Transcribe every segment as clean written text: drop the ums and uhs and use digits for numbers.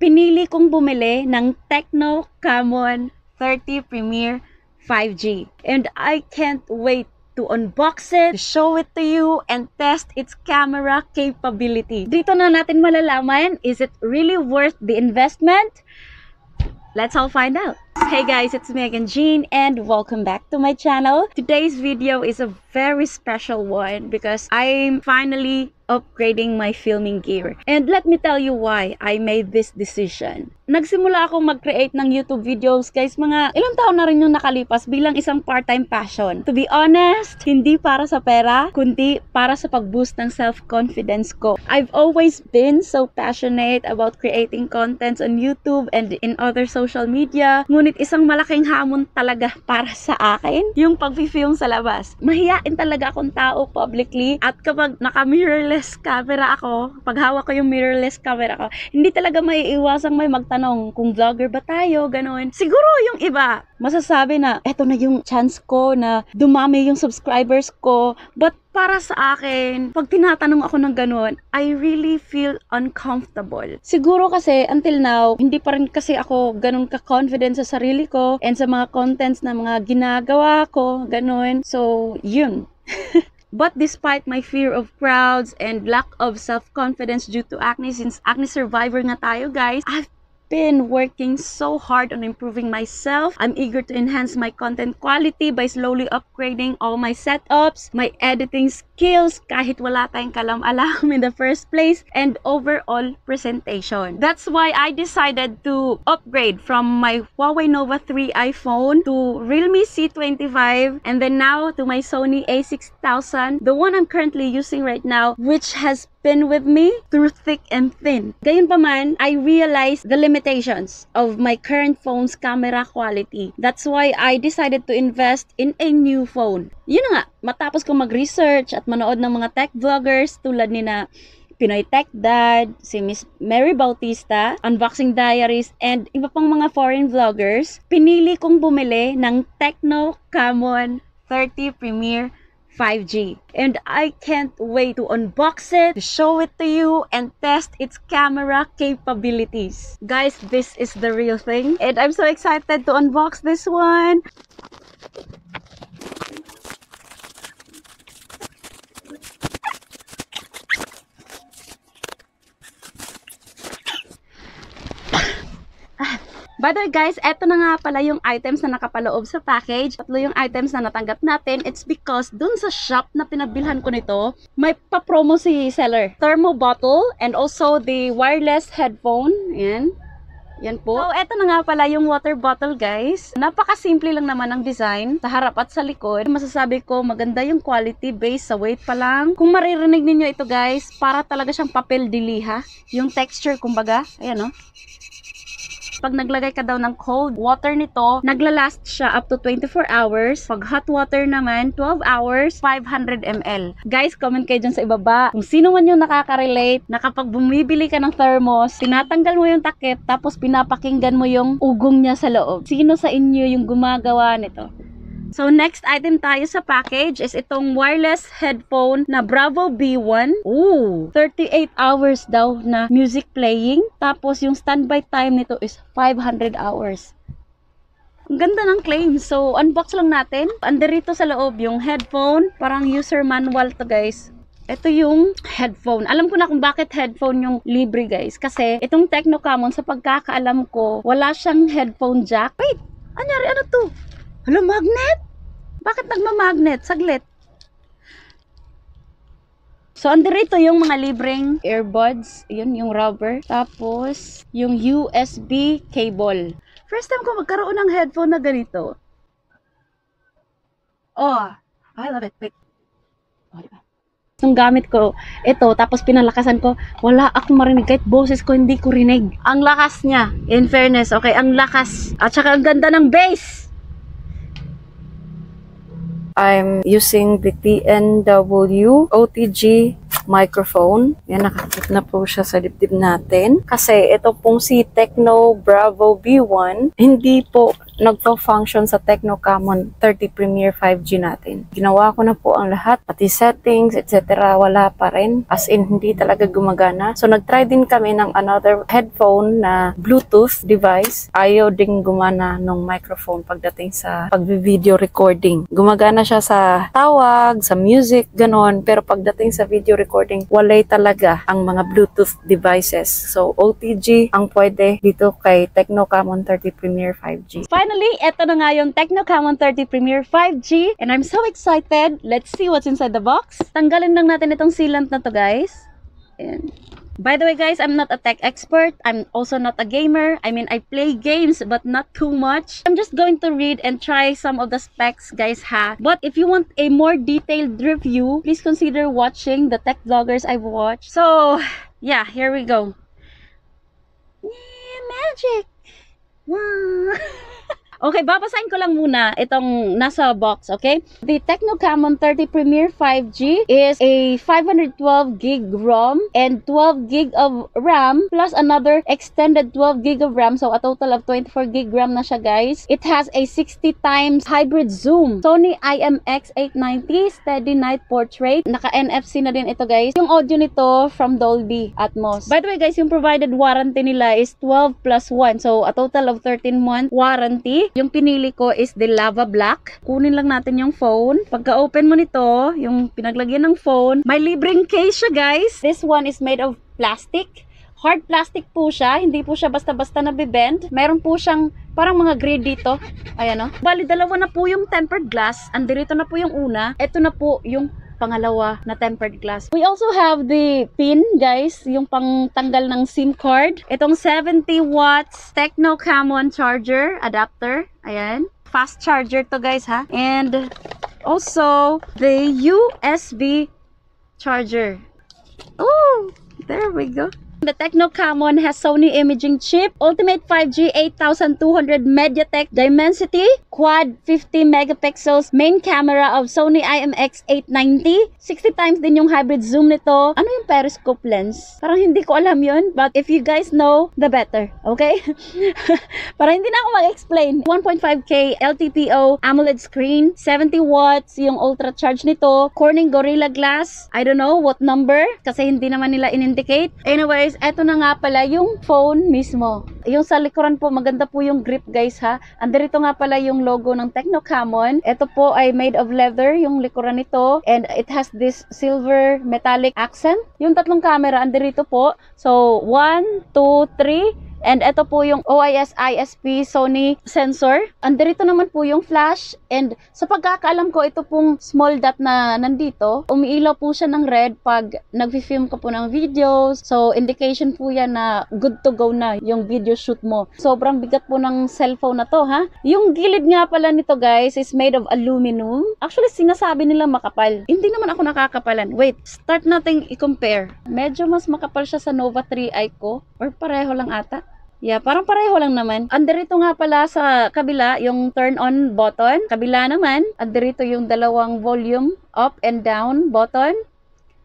pinili kong bumili ng Tecno Camon 30 Premier 5G. And I can't wait to unbox it, to show it to you, and test its camera capability. Dito na natin malalaman, is it really worth the investment? Let's all find out. Hey guys, it's me again, Jean, and welcome back to my channel. Today's video is a very special one because I'm finally upgrading my filming gear. And let me tell you why I made this decision. Nagsimula akong mag-create ng YouTube videos, guys, mga ilang taon na rin yung nakalipas bilang isang part-time passion. To be honest, hindi para sa pera, kundi para sa pag-boost ng self-confidence ko. I've always been so passionate about creating contents on YouTube and in other social media. Ngunit isang malaking hamon talaga para sa akin, yung pag-film sa labas. Mahiyain talaga akong tao publicly, at kapag naka-mirrorless camera ako, pag hawak ko yung mirrorless camera ko, hindi talaga maiiwasang may magtanong kung vlogger ba tayo, gano'n. Siguro yung iba, masasabi na, eto na yung chance ko na dumami yung subscribers ko. But para sa akin, pag tinatanong ako ng gano'n, I really feel uncomfortable. Siguro kasi, until now, hindi pa rin kasi ako ganun ka-confident sa sarili ko and sa mga contents na mga ginagawa ko, gano'n. So, yun. But despite my fear of crowds and lack of self-confidence due to acne, since acne survivor nga tayo, guys, I've been working so hard on improving myself. I'm eager to enhance my content quality by slowly upgrading all my setups, my editing skills, kahit wala tayong kalam-alam in the first place, and overall presentation. That's why I decided to upgrade from my Huawei Nova 3 iPhone to Realme C25, and then now to my Sony a6000, the one I'm currently using right now, which has been with me through thick and thin. Gayunpaman, I realized the limitations of my current phone's camera quality. That's why I decided to invest in a new phone. Yun na nga, matapos ko mag-research at manood ng mga tech vloggers tulad ni na Pinoy Tech Dad, si Miss Mary Bautista, Unboxing Diaries, and iba pang mga foreign vloggers, pinili kong bumili ng Tecno Camon 30 Premier 5G. And I can't wait to unbox it, to show it to you, and test its camera capabilities. Guys, this is the real thing, and I'm so excited to unbox this one. By the way guys, eto na nga pala yung items na nakapaloob sa package. Tatlo yung items na natanggap natin. It's because dun sa shop na pinabilhan ko nito, may pa-promo si seller. Thermo bottle and also the wireless headphone. Yan. Yan po. So, eto na nga pala yung water bottle, guys. Napaka-simple lang naman ang design sa harap at sa likod. Masasabi ko, maganda yung quality based sa weight pa lang. Kung maririnig ninyo ito, guys, para talaga siyang papel de liha. Yung texture, kumbaga. Ayan, no? Pag naglagay ka daw ng cold water nito, naglalast siya up to 24 hours. Pag hot water naman, 12 hours, 500 ml. Guys, comment kayo dyan sa ibaba kung sino man yung nakaka-relate na kapag bumibili ka ng thermos, tinatanggal mo yung takip, tapos pinapakinggan mo yung ugong niya sa loob. Sino sa inyo yung gumagawa nito? So, next item tayo sa package is itong wireless headphone na Bravo B1. Ooh, 38 hours daw na music playing. Tapos, yung standby time nito is 500 hours. Ang ganda ng claim. So, unbox lang natin. Anderito sa loob yung headphone. Parang user manual to, guys. Ito yung headphone. Alam ko na kung bakit headphone yung libre, guys. Kasi, itong Tecno Camon, sa pagkakaalam ko, wala siyang headphone jack. Wait! Anyari, ano to? Hala, magnet? Bakit nagmamagnet? Saglit. So, anderito yung mga libreng earbuds. Yun, yung rubber. Tapos, yung USB cable. First time ko magkaroon ng headphone na ganito. Oh, I love it. Wait. Oh, diba? Nung gamit ko, ito, tapos pinalakasan ko, wala akong marinig. Kahit boses ko, hindi ko rinig. Ang lakas niya. In fairness, okay, ang lakas. At saka ang ganda ng bass. I'm using the TNW OTG microphone. Yan, nakakit na po siya sa dibdib natin. Kasi ito pong si Tecno Bravo B1, hindi po nagpo-function sa Tecno Camon 30 Premier 5G natin. Ginawa ko na po ang lahat, pati settings, etc. Wala pa rin. As in, hindi talaga gumagana. So, nag-try din kami ng another headphone na Bluetooth device. Ayaw ding gumana ng microphone pagdating sa pag-video recording. Gumagana siya sa tawag, sa music, ganon. Pero pagdating sa video recording, walay talaga ang mga Bluetooth devices. So, OTG ang pwede dito kay Tecno Camon 30 Premier 5G. Finally, eto na nga yung Tecno Camon 30 Premier 5G and I'm so excited. Let's see what's inside the box. Tanggalin lang natin itong sealant na to, guys. And by the way, guys, I'm not a tech expert. I'm also not a gamer. I mean, I play games, but not too much. I'm just going to read and try some of the specs, guys, ha. But if you want a more detailed review, please consider watching the tech vloggers I've watched. So, yeah, here we go. Yeah, magic! Wow. Okay, babasahin ko lang muna itong nasa box, okay? The Tecno Camon 30 Premier 5G is a 512 gig ROM and 12 gig of RAM plus another extended 12 gig of RAM. So, a total of 24 gig RAM na siya, guys. It has a 60 times hybrid zoom. Sony IMX890 steady night portrait. Naka-NFC na din ito, guys. Yung audio nito from Dolby Atmos. By the way, guys, yung provided warranty nila is 12 plus 1. So, a total of 13-month warranty. Yung pinili ko is the Lava Black. Kunin lang natin yung phone. Pagka-open mo nito, yung pinaglagyan ng phone, may libreng case siya, guys. This one is made of plastic. Hard plastic po siya. Hindi po siya basta-basta nabibend. Meron po siyang parang mga grade dito. Ayan, o. Bali, dalawa na po yung tempered glass. Andirito na po yung una. Ito na po yung pangalawa na tempered glass. We also have the pin, guys, yung pangtanggal ng SIM card. Itong 70 watts Tecno Camon charger adapter. Ayan. Fast charger to, guys, ha. And also the USB charger. Oh, there we go. The Tecno Camon has Sony imaging chip, Ultimate 5G 8200 MediaTek Dimensity, Quad 50 megapixels, main camera of Sony IMX890, 60 times din yung hybrid zoom nito. Ano yung periscope lens? Parang hindi ko alam yun, but if you guys know, the better. Okay? Para hindi na ako mag-explain. 1.5K LTPO AMOLED screen, 70 watts yung ultra charge nito, Corning Gorilla Glass, I don't know what number, kasi hindi naman nila in-indicate. Anyways, eto na nga pala yung phone mismo. Yung sa likuran po, maganda po yung grip, guys, ha. Andirito nga pala yung logo ng Tecno Camon. Ito po ay made of leather, yung likuran nito. And it has this silver metallic accent. Yung tatlong camera, andirito po. So, 1, 2, 3. And ito po yung OIS ISP Sony sensor. Andirito naman po yung flash. And sa pagkakaalam ko, ito pong small dot na nandito, umiilaw po siya ng red pag nag-film ka po ng videos. So, indication po yan na good to go na yung video shoot mo. Sobrang bigat po ng cellphone na to, ha? Yung gilid nga pala nito, guys, is made of aluminum. Actually, sinasabi nila makapal. Hindi naman ako nakakapalan. Wait, start nating i-compare. Medyo mas makapal siya sa Nova 3i ko. Or pareho lang ata. Yeah, parang pareho lang naman. Andirito nga pala sa kabila yung turn on button. Kabila naman, andirito yung dalawang volume up and down button.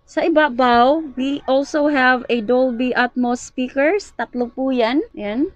Sa ibabaw, we also have a Dolby Atmos speakers. Tatlo po yan. Yan.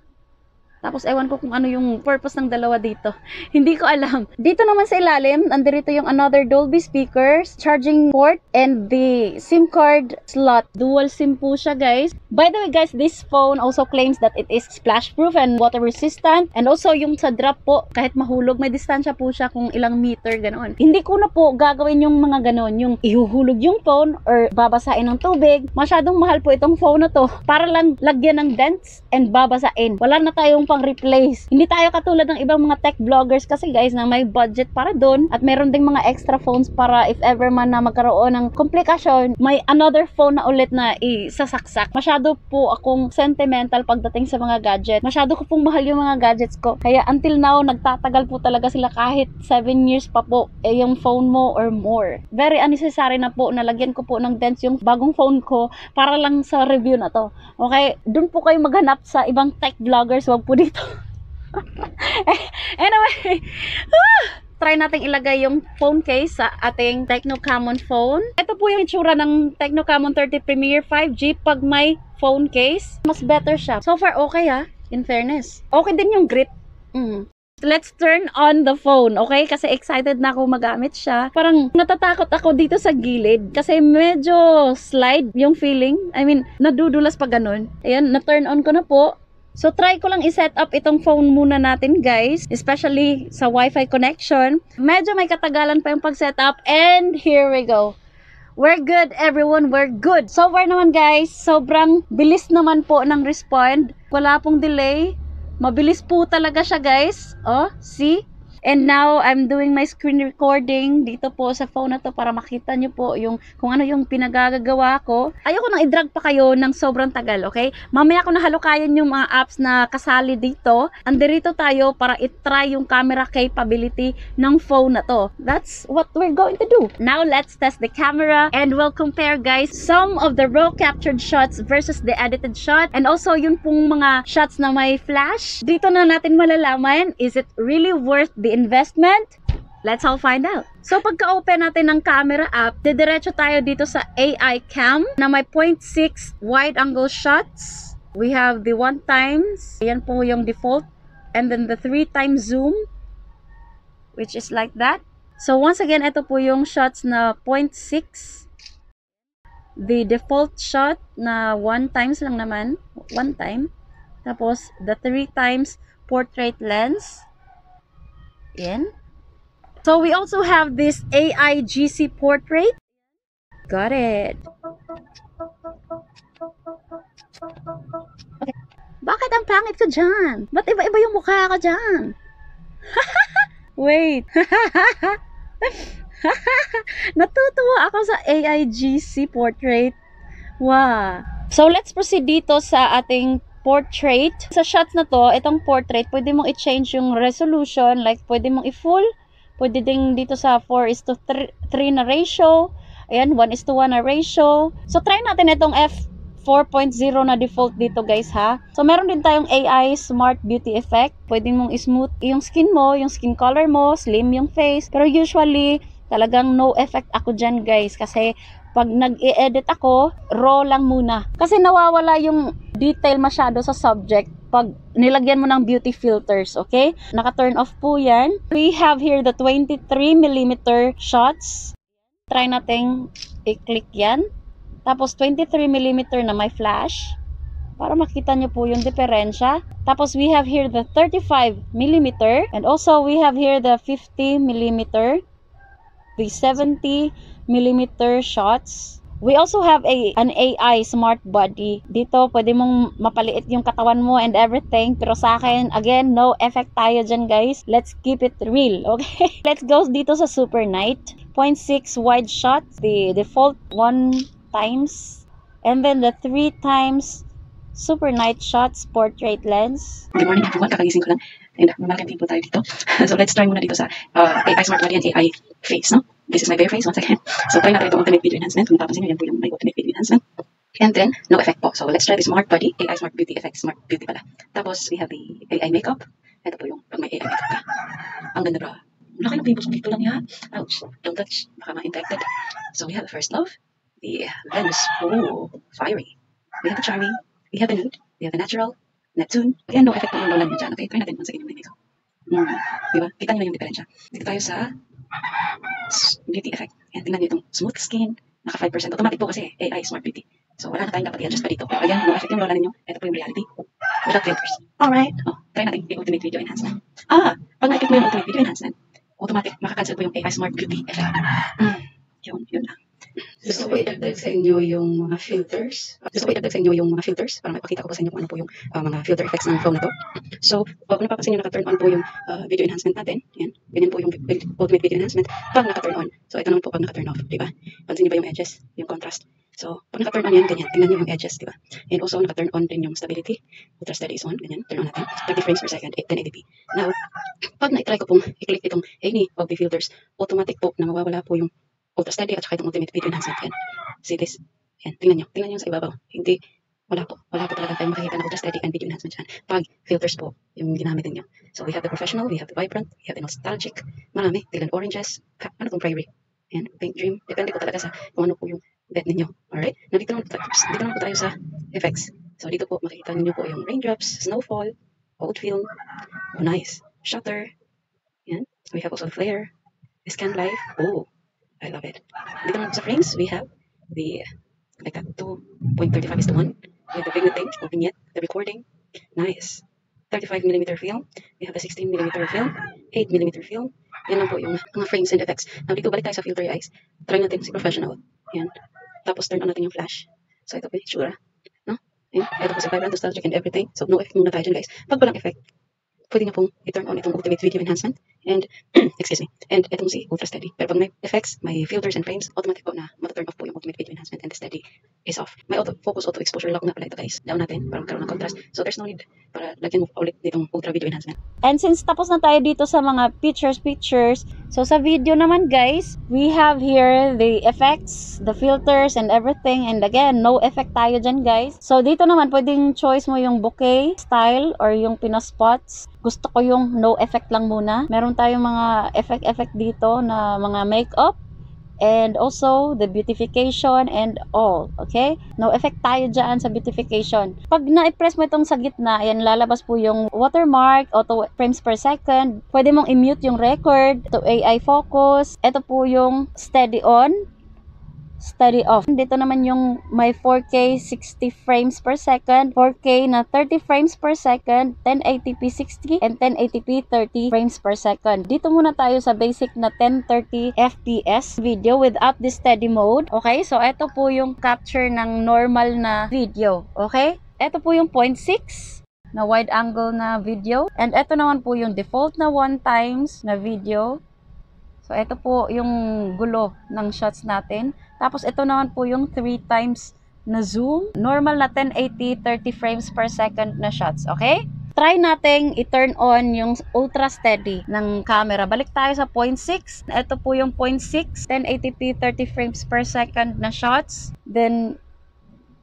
Tapos, ewan ko kung ano yung purpose ng dalawa dito. Hindi ko alam. Dito naman sa ilalim, andirito yung another Dolby speakers, charging port, and the SIM card slot. Dual SIM po siya, guys. By the way, guys, this phone also claims that it is splash-proof and water-resistant. And also, yung sa drop po, kahit mahulog, may distansya po siya kung ilang meter, ganoon. Hindi ko na po gagawin yung mga ganoon, yung ihuhulog yung phone or babasain ng tubig. Masyadong mahal po itong phone na to. Para lang lagyan ng dents and babasain. Wala na tayong pang replace. Hindi tayo katulad ng ibang mga tech vloggers kasi, guys, na may budget para doon at meron ding mga extra phones para if ever man na magkaroon ng komplikasyon, may another phone na ulit na isasaksak. Masyado po akong sentimental pagdating sa mga gadget. Masyado ko pong mahal yung mga gadgets ko. Kaya until now, nagtatagal po talaga sila kahit 7 years pa po yung phone mo or more. Very unnecessary na po na lagyan ko po ng dents yung bagong phone ko para lang sa review na to. Okay? Doon po kayo maghanap sa ibang tech vloggers. Wag po dito. Anyway, try nating ilagay yung phone case sa ating Tecno Camon phone. Ito po yung itsura ng Tecno Camon 30 Premier 5G pag may phone case. Mas better siya. So far, okay, ha? In fairness. Okay din yung grip. Let's turn on the phone, okay? Kasi excited na ako magamit siya. Parang natatakot ako dito sa gilid kasi medyo slide yung feeling. I mean, nadudulas pa ganun. Ayan, na-turn on ko na po. So, try ko lang i-set up itong phone muna natin, guys. Especially sa Wi-Fi connection. Medyo may katagalan pa yung pag-set up. And here we go. We're good, everyone. We're good. So far naman, guys, sobrang bilis naman po ng respond. Wala pong delay. Mabilis po talaga siya, guys. Oh, see? And now, I'm doing my screen recording dito po sa phone na to para makita nyo po yung kung ano yung pinagagagawa ko. Ayoko nang i-drag pa kayo ng sobrang tagal, okay? Mamaya ko na halukayan yung mga apps na kasali dito. Andirito tayo para i-try yung camera capability ng phone na to. That's what we're going to do. Now, let's test the camera and we'll compare, guys, some of the raw captured shots versus the edited shot. And also, yung pong mga shots na may flash. Dito na natin malalaman, is it really worth the investment? Let's all find out. So, pagka-open natin ng camera app, didiretso tayo dito sa AI cam na may 0.6 wide angle shots. We have the 1 times. Yan po yung default. And then the 3 times zoom, which is like that. So, once again, ito po yung shots na 0.6. The default shot na 1 times lang naman. 1 time. Tapos, the 3 times portrait lens. In. So we also have this AI GC portrait. Got it. Okay. Bakit ang pangit ko dyan? Ba't iba-iba yung mukha ko dyan? Wait. Natutuwa ako sa AI GC portrait. Wow. So let's proceed dito sa ating portrait. Sa shots na to, itong portrait, pwede mong i-change yung resolution, like pwede mong i-full, pwede ding dito sa 4:3 na ratio, ayan, 1:1 na ratio. So, try natin itong f4.0 na default dito, guys, ha. So, meron din tayong AI Smart Beauty Effect. Pwede mong i-smooth yung skin mo, yung skin color mo, slim yung face. Pero usually, talagang no effect ako dyan, guys, kasi pag nag-i-edit ako, raw lang muna. Kasi nawawala yung detail masyado sa subject pag nilagyan mo ng beauty filters, okay? Naka-turn off po yan. We have here the 23mm shots. Try natin i-click yan. Tapos 23mm na may flash. Para makita nyo po yung diferensya. Tapos we have here the 35mm. And also we have here the 50mm. The 70mm shots. We also have an AI smart body. Dito, pwede mong mapaliit yung katawan mo and everything. Pero sa akin, again, no effect tayo dyan, guys. Let's keep it real, okay? Let's go dito sa Super Night. 0.6 wide shot. The default 1 times. And then the 3 times Super Night shots portrait lens. Good morning, everyone. Kakagising ko lang. And mamalaki po tayo dito. So let's try muna dito sa AI Smart Body and AI Face, no? This is my bare face, once again. So try natin ito Ultimate Video Enhancement. Kung napapansin nyo, yan po yung may Ultimate Video Enhancement. And then, no effect po. So let's try the Smart Body, AI Smart Beauty Effect, Smart Beauty pala. Tapos, we have the AI Makeup. Ito po yung pag may AI Makeup ka. Ang ganda bro. Laki ng pimples dito lang yan. Ouch. Don't touch. Baka ma-infected. So we have the First Love. The Venus. Oh, fiery. We have the Charming. We have the Nude. We have the Natural. Neptune. Again, no effect po yung lola nyo dyan. Okay, try natin once again yung makeup. Diba? Kita nyo na yung diferensya. Dito tayo sa beauty effect. Yan, tingnan nyo itong smooth skin. Naka 5%. Automatic po kasi AI Smart Beauty. So, wala na tayong dapat i-adjust pa dito. Pero ayan, no effect yung lola ninyo. Ito po yung reality. Without filters. Alright. Oh, try natin yung Ultimate Video Enhancement. Pag na-click mo yung Ultimate Video Enhancement, automatic, makakancel po yung AI Smart Beauty effect. Yun lang. Gusto ko idagdag sa inyo yung mga filters. Para mapakita ko po sa inyo kung ano po yung mga filter effects ng phone na to. So, kung napapansin nyo, naka-turn on po yung video enhancement natin. Yan. Ganyan po yung Ultimate Video Enhancement pag naka-turn on. So, ito naman po pag naka-turn off. Diba? Pansin nyo ba yung edges? Yung contrast? So, pag naka-turn on yan, ganyan. Tingnan nyo yung edges. Diba? And also, naka-turn on din yung stability. Ultra steady is on. Ganyan. Turn on natin. 30 frames per second. 1080p. Now, pag na-try ko pong i-click itong any of the filters, automatic po na mawawala po yung Ultra Steady at saka itong Ultimate Video Enhancement. Yan. See this? Yan. Tingnan nyo sa ibabaw. Hindi, wala po talaga tayong makikita ng Ultra Steady and Video Enhancement dyan. Pag filters po yung ginamit nyo. So we have the Professional, we have the Vibrant, we have the Nostalgic. Marami. Tingnan oranges. Ano itong Prairie? Yan. Pink Dream. Depende po talaga sa kung ano po yung bet ninyo. Alright? Dito naman po tayo sa effects. So dito po makikita ninyo po yung raindrops, snowfall, old film. Oh, nice. shutter. Yan. We have also the flare, the scan live. Oh, I love it. Dito naman sa frames, we have the like that 2.35:1 with the vignette thing, or vignette, the recording. Nice. 35mm film. We have a 16mm film, 8mm film. Yan lang po yung mga frames and effects. Now dito, balik tayo sa filter guys. Try natin si professional. Yan. Tapos turn on natin yung flash. So ito po, sure. No? Yan. Ito po si vibrant, nostalgic, and everything. So no effect muna tayo dyan guys. Pag walang effect, pwede na pong i-turn on itong ultimate video enhancement. And, excuse me, and itong si ultra steady. Pero pag may effects, may filters and frames, automatic po na mata-turn off po yung ultimate video enhancement and the steady is off. May auto focus, auto exposure lock na pala ito guys. Down natin para magkaroon ng contrast. So there's no need para lagyan mo ulit ditong ultra video enhancement. And since tapos na tayo dito sa mga pictures, so sa video naman guys, we have here the effects, the filters, and everything. And again, no effect tayo dyan guys. So dito naman, pwedeng choice mo yung bokeh style or yung pinospots. Gusto ko yung no effect lang muna. Meron tayong mga effect dito na mga makeup. And also, the beautification and all. Okay? No effect tayo dyan sa beautification. Pag na-press mo itong sa gitna, ayan, lalabas po yung watermark, auto frames per second. Pwede mong i-mute yung record, to AI focus. Ito po yung steady on, steady off. Dito naman yung may 4K 60 frames per second, 4K na 30 frames per second, 1080p 60, and 1080p 30 frames per second. Dito muna tayo sa basic na 1030 FPS video without the steady mode. Okay, so ito po yung capture ng normal na video. Okay, ito po yung 0.6 na wide angle na video, and ito naman po yung default na 1x na video. So, ito po yung gulo ng shots natin. Tapos, ito naman po yung 3x na zoom. Normal na 1080, 30 frames per second na shots. Okay? Try nating i-turn on yung ultra steady ng camera. Balik tayo sa 0.6. Ito po yung 0.6, 1080p, 30 frames per second na shots. Then,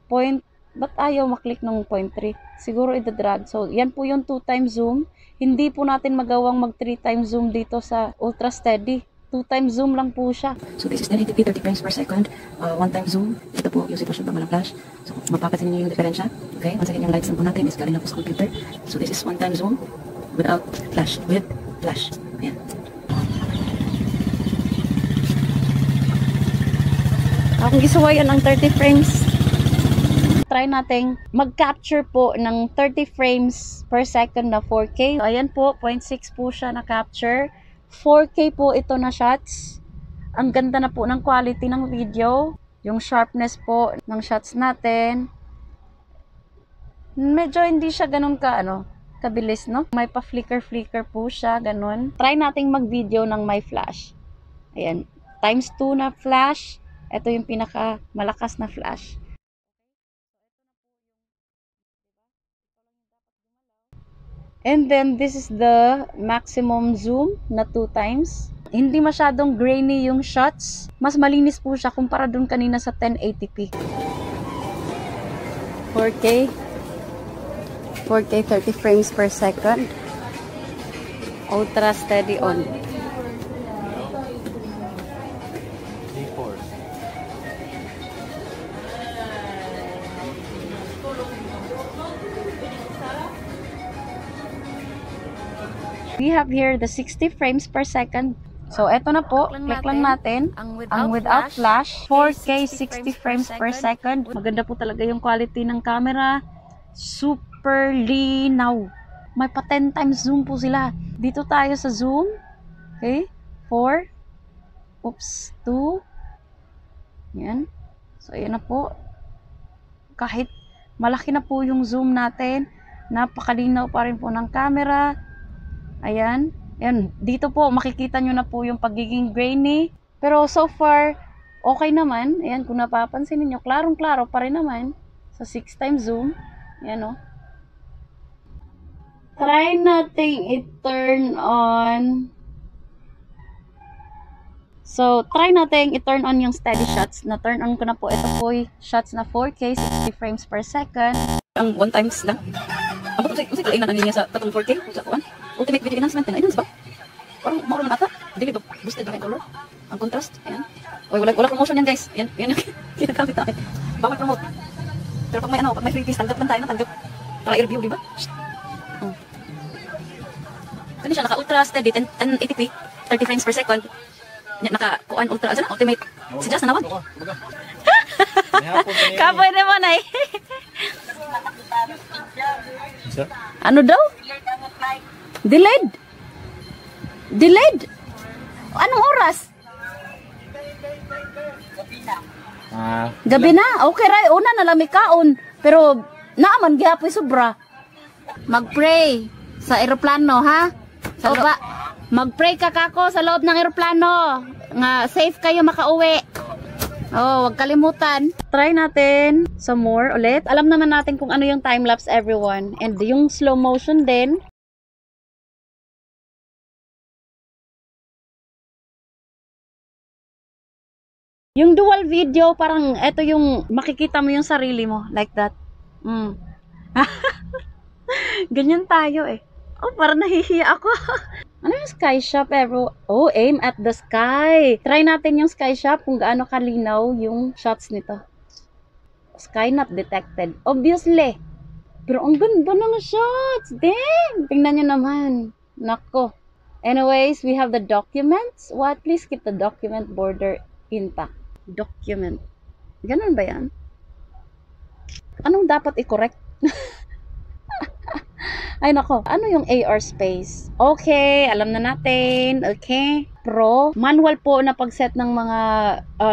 ba't ayaw maklik ng 0.3? Siguro ida-drag. So, yan po yung 2x zoom. Hindi po natin magawang mag 3x zoom dito sa ultra steady. 2x zoom lang po siya. So this is 1080p 30 frames per second, 1x zoom. Ito po yung sitwasyon pag walang flash. So mapapansin niyo yung diferensya. Okay, once again yung lights lang po natin is galing lang po sa computer. So this is 1x zoom without flash, with flash. Ayan. Akong gisuwayan ang 30 frames. Try nating mag-capture po ng 30 frames per second na 4K. So, ayan po, 0.6 po siya na capture. 4K po ito na shots. Ang ganda na po ng quality ng video. Yung sharpness po ng shots natin. Medyo hindi siya ganun kabilis, no? May pa-flicker po siya, ganun. Try nating mag-video ng may flash. Ayan, times 2 na flash. Ito yung pinaka malakas na flash. And then, this is the maximum zoom na 2x. Hindi masyadong grainy yung shots. Mas malinis po siya kumpara dun kanina sa 1080p. 4K 30 frames per second. Ultra steady on. We have here the 60 frames per second. So, eto na po. Click lang natin. Ang without flash. 4K 60 frames per second. Maganda po talaga yung quality ng camera. Super linaw. May pa 10 times zoom po sila. Dito tayo sa zoom. Okay. 4. Oops. 2. Yan. So, ayan na po. Kahit malaki na po yung zoom natin, napakalinaw pa rin po ng camera. Ayan. Ayan. Dito po, makikita nyo na po yung pagiging grainy. Pero so far, okay naman. Ayan, kung napapansin niyo, klarong-klaro pa rin naman. Sa 6x zoom. Ayan o. Try nating i-turn on. So, try nating i-turn on yung steady shots. Na-turn on ko na po. Ito po yung shots na 4K, 60 frames per second. Ang 1x lang. Ako kung sa'yo na niya sa tatong 4K, kung sa kuwan. Ultimate video enhancement na, ayun, ba? Parang mauro na nata. Dili ba, boosted ba yung color? Ang contrast, ayan. Uy, wala promotion yan, guys. Yan yung kinakamit namin. Bawal promote. Pero pag may freebies, tanggap lang tayo na tanggap. Para i-review, di ba? Kani siya naka-ultra steady 1080p, 30 frames per second. Nya naka-kuan ultra ano ultimate. Si Just nawag. Kapoy naman ay. Ano daw? Delayed. Delayed. Anong oras? Gabi na. Okay ra, una na lang may kaon. Pero naaman gihapoy sobra. Mag-pray sa eroplano ha. Sa baba. Mag-pray ka kako sa loob ng eroplano. Nga safe kayo makauwi. Oh, wag kalimutan. Try natin some more ulit. Alam naman natin kung ano yung time-lapse everyone. And yung slow motion din. Yung dual video, parang ito yung makikita mo yung sarili mo. Like that. Ganyan tayo eh. Oh, parang nahihiya ako. Ano yung sky shop everyone? Oh, aim at the sky. Try natin yung sky shop kung gaano kalinaw yung shots nito. Sky not detected. Obviously. Pero ang ganda ng shots. Damn! Tingnan nyo naman. Nako. Anyways, we have the documents. What? Please keep the document border intact. Document. Ganun ba yan? Anong dapat i-correct? Ay nako, ano yung AR space? Okay, alam na natin. Okay. Pro, manual po na pagset ng mga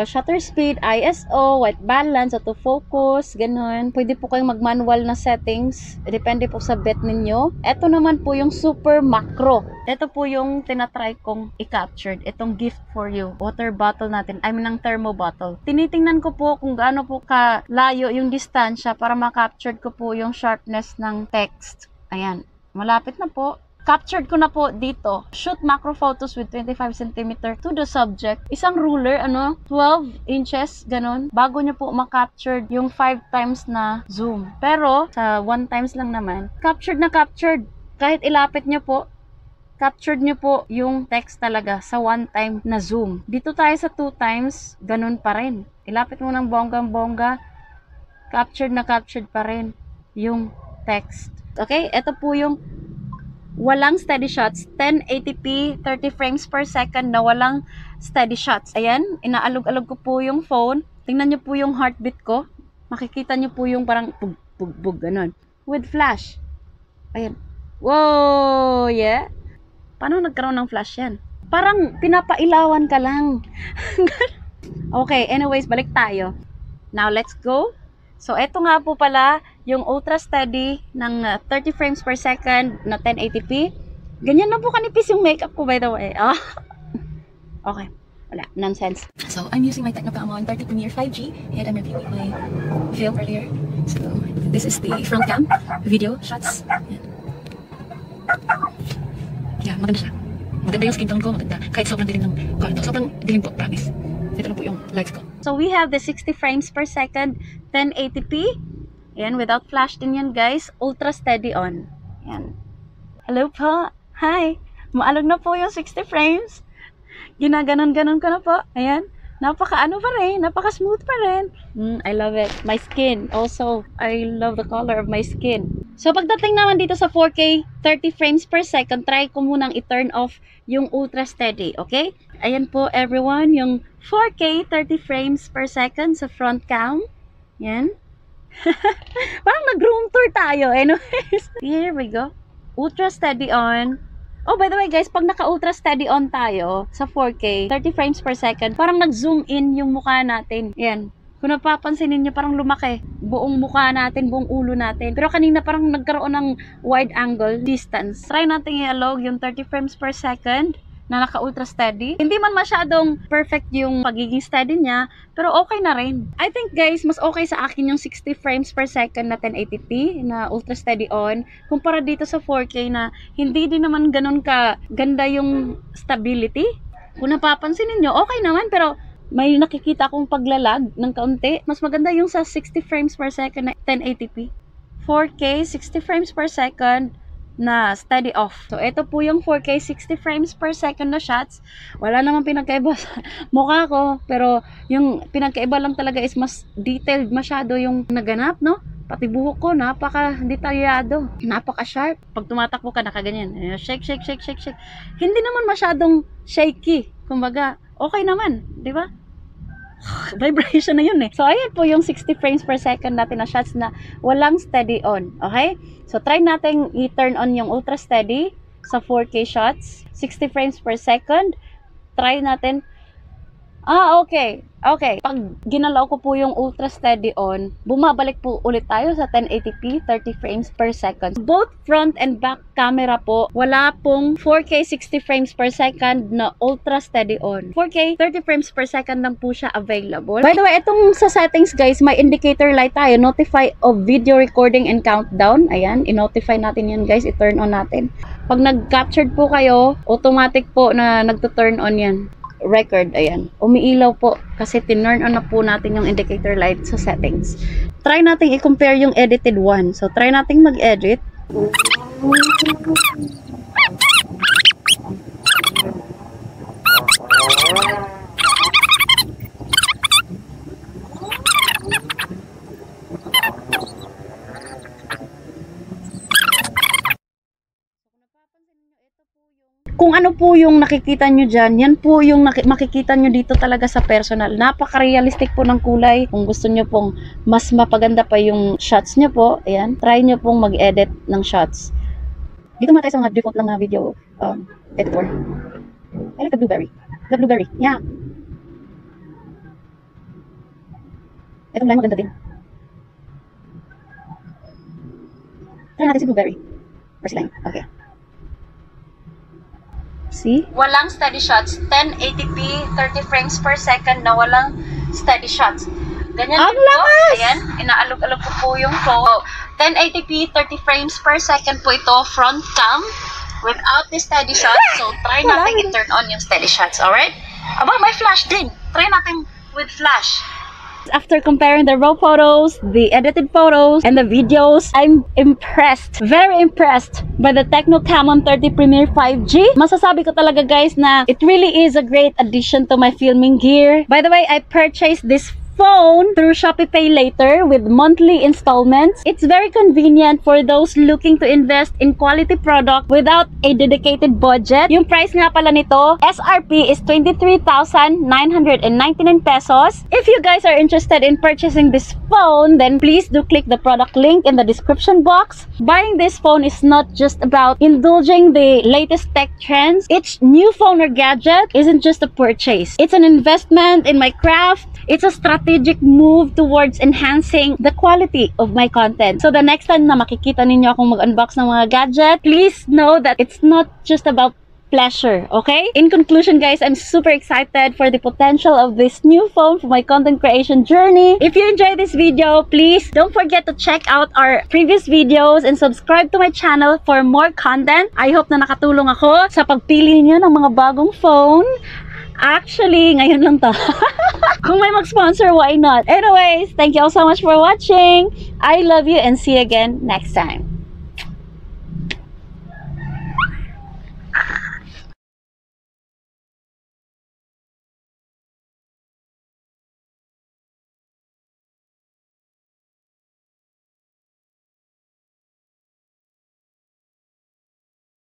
shutter speed, ISO, white balance, autofocus, ganun. Pwede po kayong mag-manual na settings. Depende po sa bet ninyo. Ito naman po yung super macro. Ito po yung tinatry kong i-captured. Itong gift for you. Water bottle natin. I mean, ng thermo bottle. Tinitingnan ko po kung gaano po kalayo yung distansya para ma-captured ko po yung sharpness ng text. Ayan. Malapit na po. Captured ko na po dito. Shoot macro photos with 25 cm to the subject. Isang ruler, 12 inches, ganun. Bago nyo po ma-captured yung 5 times na zoom. Pero, sa 1 times lang naman, captured na captured. Kahit ilapit nyo po, captured nyo po yung text talaga sa 1 time na zoom. Dito tayo sa 2 times, ganun pa rin. Ilapit mo ng bonggang-bongga, captured na captured pa rin yung text. Okay, ito po yung walang steady shots, 1080p, 30 frames per second na walang steady shots. Ayan, inaalog-alog ko po yung phone. Tingnan nyo po yung heartbeat ko. Makikita nyo po yung parang bug, ganun. With flash. Ayan. Whoa, yeah. Paano nagkaroon ng flash yan? Parang pinapailawan ka lang. Okay, anyways, balik tayo. Now, let's go. So, eto nga po pala yung ultra steady ng 30 frames per second na 1080p. Ganyan na po kanipis yung makeup ko, by the way. Oh. Okay. Wala. Nonsense. So, I'm using my Tecnocamon 30 Premiere 5G and I'm reviewing my film earlier. So, this is the front cam video shots. Yeah, maganda siya. Maganda yung skin tone ko, maganda. Kahit sobrang dilim ng kwarto. Sobrang dilim po, promise. Ito na po yung lights ko. So, we have the 60 frames per second, 1080p. Ayan, without flash din yan, guys. Ultra steady on. Ayan. Hello po. Hi. Maalog na po yung 60 frames. Ginaganon-ganon ko na po. Ayan. Napaka-ano pa rin. Napaka-smooth pa rin. I love it. My skin. Also, I love the color of my skin. So, pagdating naman dito sa 4K, 30 frames per second, try ko munang i-turn off yung ultra steady. Okay? Ayan po, everyone. Yung 4K, 30 frames per second sa front cam. Ayan. Parang nag-room tour tayo. Anyways, here we go. Ultra steady on. Oh, by the way guys, pag naka-ultra steady on tayo sa 4K, 30 frames per second, parang nag-zoom in yung mukha natin. Yan. Kung napapansinin nyo, parang lumaki. Buong mukha natin, buong ulo natin. Pero kanina parang nagkaroon ng wide angle distance. Try natin i-alog yung 30 frames per second na naka-ultra steady. Hindi man masyadong perfect yung pagiging steady niya, pero okay na rin. I think guys, mas okay sa akin yung 60 frames per second na 1080p na ultra steady on, kumpara dito sa 4K na hindi din naman ganun ka ganda yung stability. Kung napapansin niyo, okay naman, pero may nakikita akong paglalag ng kaunti. Mas maganda yung sa 60 frames per second na 1080p. 4K, 60 frames per second na steady off. So, ito po yung 4K 60 frames per second na shots. Wala namang pinagkaiba sa mukha ko, pero yung pinagkaiba lang talaga is mas detailed masyado yung naganap, no? Pati buhok ko, napaka-detalyado. Napaka-sharp. Pag tumatakbo ka, nakaganyan. Shake, shake, shake, shake, shake. Hindi naman masyadong shaky. Kumbaga, okay naman. Di ba? Vibration na yun eh. So, ayan po yung 60 frames per second natin na shots na walang steady on. Okay? So, try natin i-turn on yung ultra steady sa 4K shots. 60 frames per second. Try natin. Okay. Okay. Pag ginalaw ko po yung ultra steady on, bumabalik po ulit tayo sa 1080p, 30 frames per second. Both front and back camera po, wala pong 4K 60 frames per second na ultra steady on. 4K 30 frames per second lang po siya available. By the way, itong sa settings guys, may indicator light tayo. Notify of video recording and countdown. Ayan, i-notify natin yan guys. I-turn on natin. Pag nag-captured po kayo, automatic po na nagto-turn on yan. Record, ayan. Umiilaw po kasi tinurn on na po natin yung indicator light sa settings. Try natin i-compare yung edited one. So, try natin mag-edit. Kung ano po yung nakikita nyo dyan, yan po yung makikita nyo dito talaga sa personal. Napaka-realistic po ng kulay. Kung gusto nyo pong mas mapaganda pa yung shots nyo po, ayan, try nyo pong mag-edit ng shots. Dito muna tayo sa mga default lang na video editor. I like the blueberry. The blueberry, yeah. Itong line maganda din. Try natin si blueberry. First line, okay. See? Walang steady shots. 1080p, 30 frames per second na walang steady shots. Ganyan din po. Ayan, inaalog-alog ko po yung phone. 1080p, 30 frames per second po ito, front cam, without the steady shots. So, try natin i-turn on yung steady shots, alright? Aba, may flash din. Try natin with flash. After comparing the raw photos, the edited photos, and the videos, I'm impressed, very impressed by the Tecno Camon 30 Premier 5G. Masasabi ko talaga guys na it really is a great addition to my filming gear. By the way, I purchased this phone through Shopee Pay Later with monthly installments. It's very convenient for those looking to invest in quality product without a dedicated budget. Yung price nga pala nito, SRP is 23,999 pesos. If you guys are interested in purchasing this phone, then please do click the product link in the description box. Buying this phone is not just about indulging the latest tech trends. Each new phone or gadget isn't just a purchase. It's an investment in my craft. It's a strategic move towards enhancing the quality of my content. So the next time na makikita ninyo akong mag-unbox ng mga gadget, please know that it's not just about pleasure, okay? In conclusion guys, I'm super excited for the potential of this new phone for my content creation journey. If you enjoyed this video, please don't forget to check out our previous videos and subscribe to my channel for more content. I hope na nakatulong ako sa pagpili niyo ng mga bagong phone. Actually, ngayon lang to. Kung may mag-sponsor, why not? Anyways, thank you all so much for watching. I love you and see you again next time.